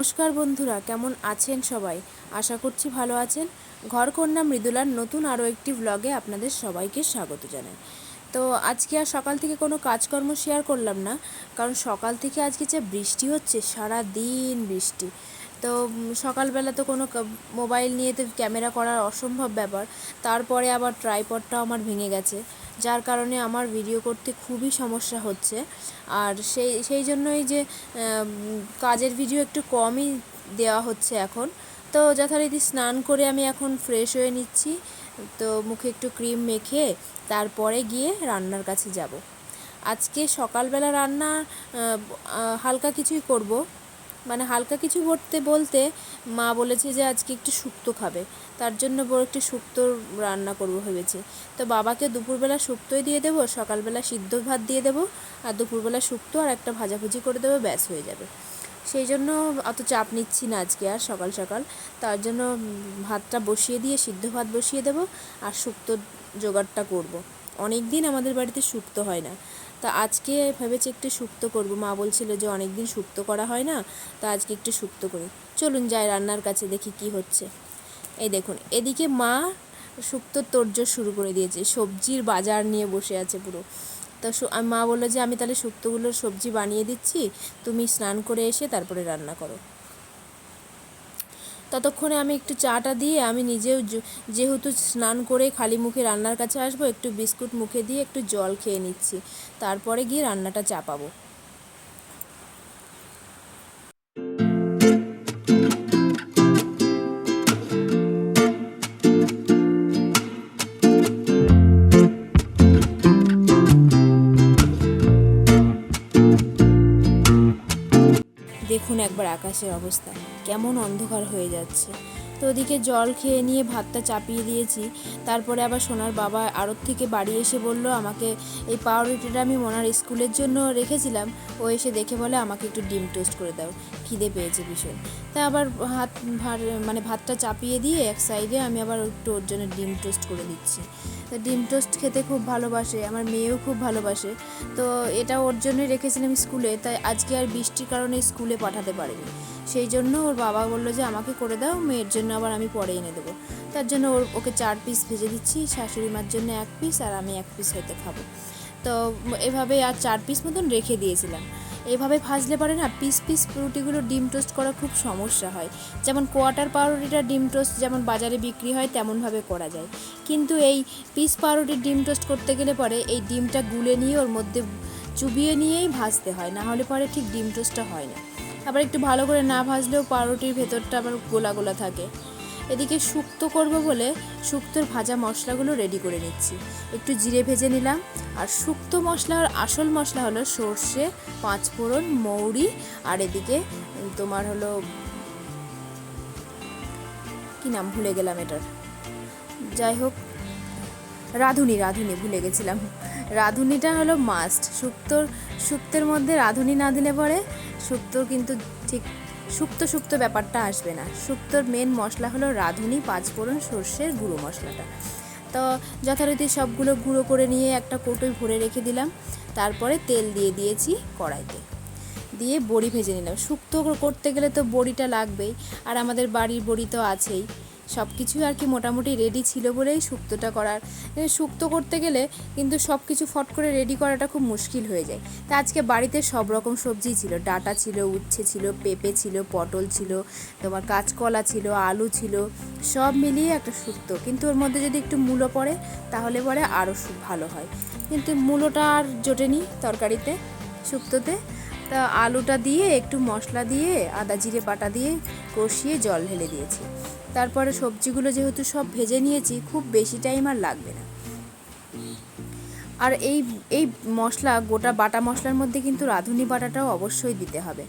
নমস্কার বন্ধুরা, কেমন আছেন সবাই? আশা করছি ভালো আছেন। ঘরকন্যা মৃদুলার নতুন আরও একটি ভ্লগে আপনাদের সবাইকে স্বাগত জানাই। তো আজকে আর সকাল থেকে কোনো কাজকর্ম শেয়ার করলাম না, কারণ সকাল থেকে আজকে যে বৃষ্টি হচ্ছে, সারা দিন বৃষ্টি। তো সকালবেলা তো কোনো মোবাইল নিয়ে তো ক্যামেরা করার অসম্ভব ব্যাপার। তারপরে আবার ট্রাইপডটাও আমার ভেঙে গেছে, যার কারণে আমার ভিডিও করতে খুবই সমস্যা হচ্ছে। আর সেই জন্যই যে কাজের ভিডিও একটু কমই দেওয়া হচ্ছে এখন। তো যথারীতি স্নান করে আমি এখন ফ্রেশ হয়ে নিচ্ছি। তো মুখে একটু ক্রিম মেখে তারপরে গিয়ে রান্নার কাছে যাব। আজকে সকালবেলা রান্না হালকা কিছুই করব, মানে হালকা কিছু বলতে মা বলেছে যে আজকে একটু শুক্তো খাবে, তার জন্য বড় একটু শুক্তো রান্না করব ভেবেছি। তো বাবাকে দুপুরবেলা শুক্তোই দিয়ে দেবো, সকালবেলা সিদ্ধ ভাত দিয়ে দেবো, আর দুপুরবেলা শুক্তো আর একটা ভাজাভুজি করে দেবো, ব্যাস হয়ে যাবে। সেই জন্য অত চাপ নিচ্ছি না আজকে আর সকাল সকাল। তার জন্য ভাতটা বসিয়ে দিয়ে সিদ্ধ ভাত বসিয়ে দেবো আর শুক্তোর জোগাড়টা করব। অনেক দিন আমাদের বাড়িতে শুক্তো হয় না, তা আজকে ভেবেছি একটু শুক্তো করব। মা বলছিল যে অনেক দিন শুক্তো করা হয় না, তা আজকে একটু শুক্তো করি। চলুন যাই রান্নার কাছে, দেখি কি হচ্ছে। এই দেখুন, এদিকে মা শুক্তোর তোড়জোড় শুরু করে দিয়েছে, সবজির বাজার নিয়ে বসে আছে পুরো। তো মা বললো যে আমি তাহলে শুক্তোগুলোর সবজি বানিয়ে দিচ্ছি, তুমি স্নান করে এসে তারপরে রান্না করো। ততক্ষণে আমি একটু চাটা দিয়ে আমি নিজেও যেহেতু স্নান করে খালি মুখে রান্নার কাছে আসবো, একটু বিস্কুট মুখে দিয়ে একটু জল খেয়ে নিচ্ছি, তারপরে গিয়ে রান্নাটা চাপাবো। দেখুন একবার আকাশের অবস্থা, কেমন অন্ধকার হয়ে যাচ্ছে। তো ওদিকে জল খেয়ে নিয়ে ভাতটা চাপিয়ে দিয়েছি। তারপরে আবার সোনার বাবা আড়ত থেকে বাড়ি এসে বলল আমাকে, এই পাউরুটিটা আমি মোনার স্কুলের জন্য রেখেছিলাম, ও এসে দেখে বলে আমাকে একটু ডিম টোস্ট করে দাও, খিদে পেয়েছে ভীষণ। তা আবার ভাতটা চাপিয়ে দিয়ে এক সাইডে আমি আবার একটু ওর জন্য ডিম টোস্ট করে দিচ্ছি। তো ডিম টোস্ট খেতে খুব ভালোবাসে, আমার মেয়েও খুব ভালোবাসে। তো এটা ওর জন্যই রেখেছিলাম স্কুলে, তাই আজকে আর বৃষ্টির কারণে স্কুলে পাঠাতে পারিনি। সেই জন্য ওর বাবা বললো যে আমাকে করে দাও, মেয়ের জন্য আবার আমি পরে এনে দেবো। তার জন্য ওকে 4 পিস ভেজে দিচ্ছি, শাশুড়ি মার জন্য 1 পিস আর আমি 1 পিস হয়তো খাবো। তো এভাবে আর 4 পিস মতন রেখে দিয়েছিলাম। এভাবে ভাজলে পারে না, পিস পিস রুটিগুলো ডিম টোস্ট করা খুব সমস্যা হয়। যেমন কোয়ার্টার পাউরুটিটা ডিম টোস্ট যেমন বাজারে বিক্রি হয় তেমনভাবে করা যায়, কিন্তু এই পিস পাউরুটির ডিম টোস্ট করতে গেলে পরে এই ডিমটা গুলে নিয়ে ওর মধ্যে চুবিয়ে নিয়েই ভাজতে হয়, না হলে পরে ঠিক ডিম টোস্টটা হয় না। আবার একটু ভালো করে না ভাজলেও পাউরুটির ভেতরটা আবার গোলা গোলা থাকে। এদিকে শুক্তো করব বলে শুক্তোর ভাজা মশলাগুলো রেডি করে নিচ্ছি। একটু জিরে ভেজে নিলাম, আর শুক্তো মশলার আসল মশলা হলো সর্ষে, 5 ফোড়ন, মৌরি, আর এদিকে তোমার হলো কি নাম ভুলে গেলাম এটার, যাই হোক রাঁধুনি ভুলে গেছিলাম। রাঁধুনিটা হলো মাস্ট, শুক্তোর মধ্যে রাঁধুনি না দিলে পরে শুক্তোর কিন্তু ঠিক শুক্তো ব্যাপারটা আসবে না। শুক্তোর মেন মশলা হলো রাঁধুনি, 5 ফোড়ন, সর্ষের গুঁড়ো মশলাটা। তো যথারীতি সবগুলো গুঁড়ো করে নিয়ে একটা কৌটোয় ভরে রেখে দিলাম। তারপরে তেল দিয়ে দিয়েছি কড়াইতে, দিয়ে বড়ি ভেজে নিলাম। শুক্তো করতে গেলে তো বড়িটা লাগবেই, আর আমাদের বাড়ির বড়ি তো আছেই। সব কিছু আর কি মোটামুটি রেডি ছিল বলেই শুক্তোটা করার। শুক্তো করতে গেলে কিন্তু সব কিছু ফট করে রেডি করাটা খুব মুশকিল হয়ে যায়। তা আজকে বাড়িতে সব রকম সবজি ছিল, ডাঁটা ছিল, উচ্ছে ছিল, পেঁপে ছিল, পটল ছিল, তোমার কাঁচকলা ছিল, আলু ছিল, সব মিলিয়ে একটা শুক্তো। কিন্তু ওর মধ্যে যদি একটু মূলো পড়ে তাহলে পরে আরও ভালো হয়, কিন্তু মূলোটা আর জোটেনি তরকারিতে, শুক্তোতে। তা আলুটা দিয়ে একটু মশলা দিয়ে আদা জিরে বাটা দিয়ে কষিয়ে জল ঢেলে দিয়েছি। তারপরে সবজিগুলো যেহেতু সব ভেজে নিয়েছি, খুব বেশি টাইম আর লাগবে না। আর এই মশলা, গোটা বাটা মশলার মধ্যে কিন্তু রাঁধুনি বাটাটাও অবশ্যই দিতে হবে।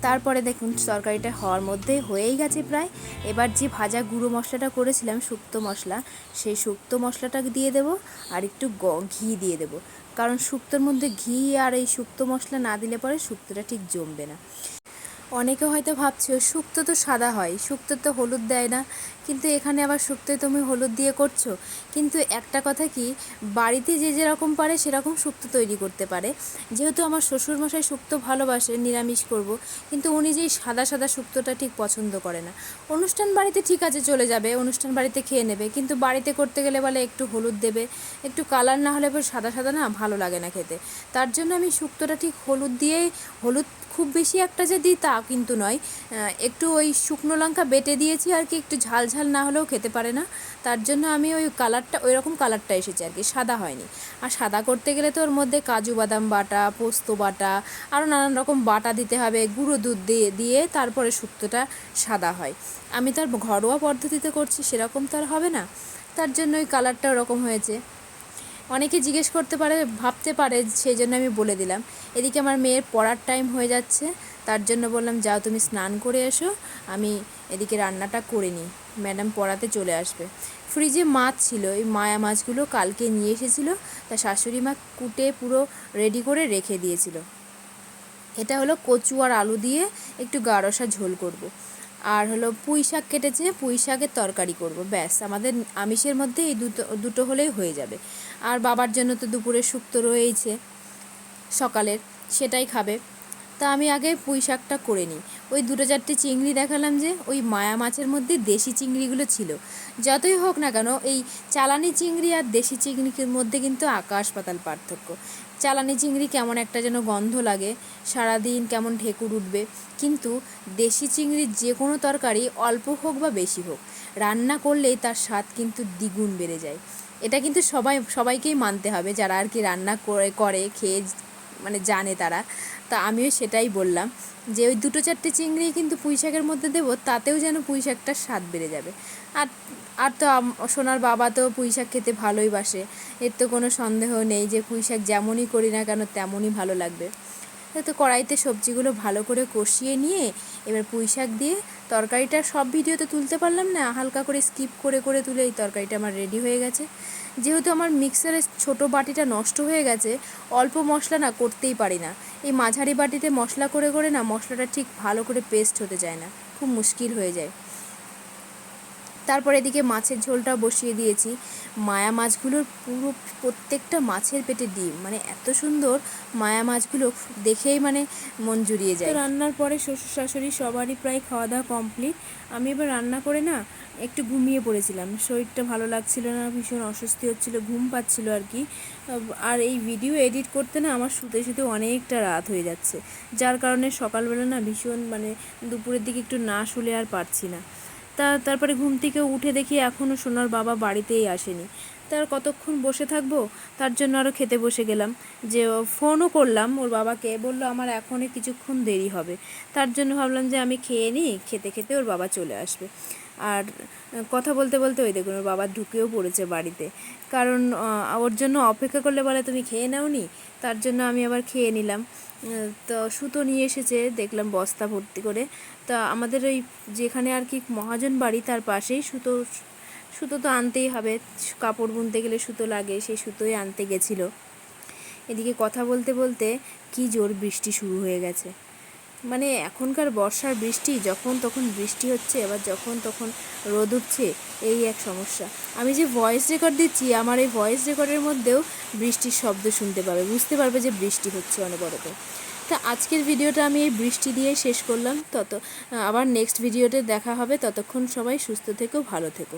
তারপরে দেখুন তরকারিটা হওয়ার মধ্যে হয়েই গেছে প্রায়। এবার যে ভাজা গুঁড়ো মশলাটা করেছিলাম শুক্তো মশলা, সেই শুক্তো মশলাটা দিয়ে দেবো, আর একটু ঘি দিয়ে দেবো। কারণ শুক্তোর মধ্যে ঘি আর এই শুক্তো মশলা না দিলে পরে শুক্তোটা ঠিক জমবে না। অনেকে হয়তো ভাবছো শুক্তো তো সাদা হয়, শুক্তো তো হলুদ দেয় না, কিন্তু এখানে আবার শুক্তোয় তুমি হলুদ দিয়ে করছো। কিন্তু একটা কথা কি, বাড়িতে যে যেরকম পারে সেরকম শুক্তো তৈরি করতে পারে। যেহেতু আমার শ্বশুরমশাই শুক্তো ভালোবাসে, নিরামিষ করব, কিন্তু উনি যেই সাদা সাদা শুক্তোটা ঠিক পছন্দ করে না। অনুষ্ঠান বাড়িতে ঠিক আছে চলে যাবে, অনুষ্ঠান বাড়িতে খেয়ে নেবে, কিন্তু বাড়িতে করতে গেলে বলে একটু হলুদ দেবে, একটু কালার না হলে সাদা সাদা না ভালো লাগে না খেতে। তার জন্য আমি শুক্তোটা ঠিক হলুদ দিয়েই, হলুদ খুব বেশি একটা যে দিই তা কিন্তু নয়, একটু ওই শুকনো লঙ্কা বেটে দিয়েছি আর কি, একটু ঝাল ঝাল না হলেও খেতে পারে না, তার জন্য আমি ওই কালারটা, ওই রকম কালারটা এসেছে আর কি, সাদা হয়নি। আর সাদা করতে গেলে তো ওর মধ্যে কাজু বাদাম বাটা, পোস্ত বাটা, আরও নানান রকম বাটা দিতে হবে, গুঁড়ো দুধ দিয়ে দিয়ে তারপরে শুক্তোটা সাদা হয়। আমি তার ঘরোয়া পদ্ধতিতে করছি, সেরকম তো আর হবে না, তার জন্য ওই কালারটা ওরকম হয়েছে। অনেকে জিজ্ঞেস করতে পারে, ভাবতে পারে, সেই জন্য আমি বলে দিলাম। এদিকে আমার মেয়ের পড়ার টাইম হয়ে যাচ্ছে, তার জন্য বললাম যাও তুমি স্নান করে এসো, আমি এদিকে রান্নাটা করে নিই, ম্যাডাম পড়াতে চলে আসবে। ফ্রিজে মাছ ছিল, এই মায়া মাছগুলো কালকে নিয়ে এসেছিলো, তা শাশুড়ি মা কুটে পুরো রেডি করে রেখে দিয়েছিল। এটা হলো কচু আর আলু দিয়ে একটু গাঢ়সা ঝোল করব। আর হলো পুঁই শাক কেটেছে, পুঁই শাকের তরকারি করব, ব্যাস আমাদের আমিষের মধ্যে এই দুটো হলেই হয়ে যাবে। আর বাবার জন্য তো দুপুরে শুক্তো রয়েইছে সকালের, সেটাই খাবে। তা আমি আগে পুঁই শাকটা করে নিই। ওই 2-4টে চিংড়ি দেখালাম যে, ওই মায়া মাছের মধ্যে দেশি চিংড়িগুলো ছিল। যতই হোক না কেন, এই চালানি চিংড়ি আর দেশি চিংড়ির মধ্যে কিন্তু আকাশ পাতাল পার্থক্য। চালানি চিংড়ি কেমন একটা যেন গন্ধ লাগে, সারাদিন কেমন ঢেকুর উঠবে, কিন্তু দেশি চিংড়ির যে কোনো তরকারি অল্প হোক বা বেশি হোক, রান্না করলেই তার স্বাদ কিন্তু দ্বিগুণ বেড়ে যায়। এটা কিন্তু সবাইকেই মানতে হবে, যারা আর কি রান্না করে খেয়ে মানে জানে তারা। তা আমিও সেটাই বললাম যে ওই 2-4টে চিংড়ি কিন্তু পুঁই শাকের মধ্যে দেবো, তাতেও যেন পুঁই শাকটার স্বাদ বেড়ে যাবে। আর আর তো সোনার বাবা তো পুঁই শাক খেতে ভালোই বাসে, এর তো কোনো সন্দেহ নেই যে পুঁই শাক যেমনই করি না কেন তেমনই ভালো লাগবে। তো কড়াইতে সবজিগুলো ভালো করে কষিয়ে নিয়ে এবার পুঁই শাক দিয়ে তরকারিটা, সব ভিডিওতে তুলতে পারলাম না, হালকা করে স্কিপ করে করে তুলে এই তরকারিটা আমার রেডি হয়ে গেছে। যেহেতু আমার মিক্সারের ছোটো বাটিটা নষ্ট হয়ে গেছে, অল্প মশলা না করতেই পারি না, এই মাঝারি বাটিতে মশলা করে করে না মশলাটা ঠিক ভালো করে পেস্ট হতে যায় না, খুব মুশকিল হয়ে যায়। তারপর এদিকে মাছের ঝোলটা বসিয়ে দিয়েছি। মায়া মাছগুলোর পুরো প্রত্যেকটা মাছের পেটে ডিম, মানে এত সুন্দর মায়া মাছগুলো দেখেই মানে মন জুড়িয়ে যায়। রান্নার পরে শ্বশুর শাশুড়ি সবারই প্রায় খাওয়া দাওয়া কমপ্লিট। আমি এবার রান্না করে না একটু ঘুমিয়ে পড়েছিলাম, শরীরটা ভালো লাগছিল না, ভীষণ অস্বস্তি হচ্ছিল, ঘুম পাচ্ছিল আর কি। আর এই ভিডিও এডিট করতে না আমার শুতে শুতে অনেকটা রাত হয়ে যাচ্ছে, যার কারণে সকালবেলা না ভীষণ মানে দুপুরের দিকে একটু না শুলে আর পারছি না। তারপরে ঘুম থেকে উঠে দেখি এখনও সোনার বাবা বাড়িতেই আসেনি। তার কতক্ষণ বসে থাকবো, তার জন্য আরও খেতে বসে গেলাম। যে ফোনও করলাম ওর বাবাকে, বললো আমার এখনই কিছুক্ষণ দেরি হবে। তার জন্য ভাবলাম যে আমি খেয়ে নিই, খেতে খেতে ওর বাবা চলে আসবে। আর কথা বলতে বলতে ওই দেখুন ওর বাবা ঢুকেও পড়েছে বাড়িতে, কারণ ওর জন্য অপেক্ষা করলে বলে তুমি খেয়ে নাওনি, তার জন্য আমি আবার খেয়ে নিলাম। তো সুতো নিয়ে এসেছে দেখলাম বস্তা ভর্তি করে। তা আমাদের ওই যেখানে আর কি মহাজন বাড়ি, তার পাশেই সুতো সুতো তো আনতেই হবে, কাপড় বুনতে গেলে সুতো লাগে, সেই সুতোই আনতে গেছিলো। এদিকে কথা বলতে বলতে কি জোর বৃষ্টি শুরু হয়ে গেছে, মানে এখনকার বর্ষার বৃষ্টি, যখন তখন বৃষ্টি হচ্ছে, আবার যখন তখন রোদ উঠছে, এই এক সমস্যা। আমি যে ভয়েস রেকর্ড দিচ্ছি, আমার এই ভয়েস রেকর্ডের মধ্যেও বৃষ্টির শব্দ শুনতে পাবে, বুঝতে পারবে যে বৃষ্টি হচ্ছে অনবরত। তা আজকের ভিডিওটা আমি এই বৃষ্টি দিয়ে শেষ করলাম। আবার নেক্সট ভিডিওতে দেখা হবে, ততক্ষণ সবাই সুস্থ থেকো, ভালো থেকো।